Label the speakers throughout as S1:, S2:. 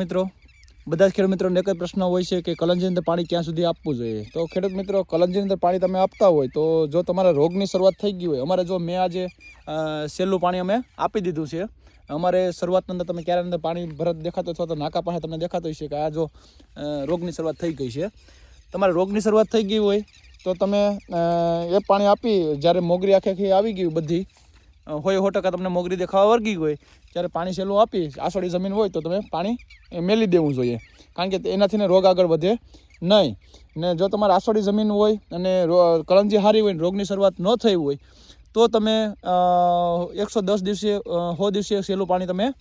S1: મિત્રો બધા જ ખેડૂત મિત્રોને એક જ પ્રશ્ન હોય છે કે કલંજીની અંદર પાણી ક્યાં સુધી આપવું જોઈએ। તો ખેડૂત મિત્રો કલંજીની અંદર પાણી તમે આપતા હોય તો જો તમારા રોગની શરૂઆત થઈ ગઈ હોય, અમારે જો મેં આજે છેલ્લું પાણી અમે આપી દીધું છે। અમારે શરૂઆતની અંદર તમે ક્યારે અંદર પાણી ભરત દેખાતો અથવા તો નાકા પાસે તમને દેખાતો હશે કે આ જો રોગની શરૂઆત થઈ ગઈ છે। તમારે રોગની શરૂઆત થઈ ગઈ હોય તો તમે એ પાણી આપી જ્યારે મોગરી આખી આવી ગઈ બધી 100% તમને મોગરી દેખાવા વર્ગી હોય ત્યારે પાણી છેલ્લું આપી આસોડી જમીન હોય તો તમે પાણી મેલી દેવું જોઈએ, કારણ કે એનાથી ને રોગ આગળ વધે નહીં। ને જો તમારે આસોડી જમીન હોય અને કલંજી સારી હોય ને રોગની શરૂઆત ન થઈ હોય તો તમે 110 દિવસે 100 દિવસે છેલ્લું પાણી તમે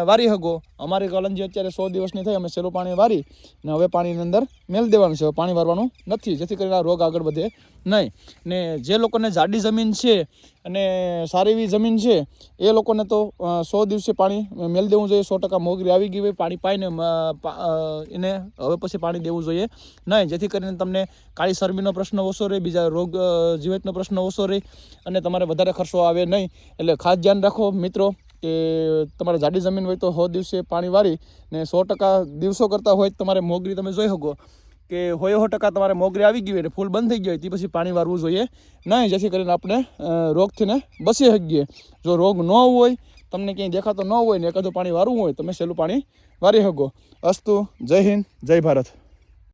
S1: વારી શકો। અમારી કલંજી અત્યારે 100 દિવસની થઈ, અમે છેલ્લું પાણી વારી ને હવે પાણીની અંદર મેળ દેવાનું છે, પાણી વારવાનું નથી, જેથી કરીને આ રોગ આગળ વધે નહીં। ને જે લોકોને જાડી જમીન છે અને સારી એવી જમીન છે એ લોકોને તો 100 દિવસે પાણી મેળ દેવું જોઈએ। 100% મોગરી આવી ગઈ હોય પાણી પાઈને એને હવે પછી પાણી દેવું જોઈએ નહીં, જેથી કરીને તમને કાળી શરમીનો પ્રશ્ન ઓછો રહે, બીજા રોગ જીવતનો પ્રશ્ન ઓછો રહે અને તમારે વધારે ખર્ચો આવે નહીં। એટલે ખાસ ધ્યાન રાખો મિત્રો કે તમારે જાડી જમીન હોય તો 100 દિવસે પાણી વારી ને 100% દિવસો કરતાં હોય તમારે મોગરી તમે જોઈ શકો કે 100% તમારે મોગરી આવી ગઈ હોય ને ફૂલ બંધ થઈ ગઈ હોય તે પછી પાણી વારવું જોઈએ નહીં, જેથી કરીને આપણે રોગથી ને બચી શકીએ। જો રોગ ન હોય, તમને ક્યાંય દેખાતો ન હોય ને એકાદું પાણી વારવું હોય તમે છેલ્લું પાણી વારી શકો। અસ્તુ, જય હિન્દ, જય ભારત।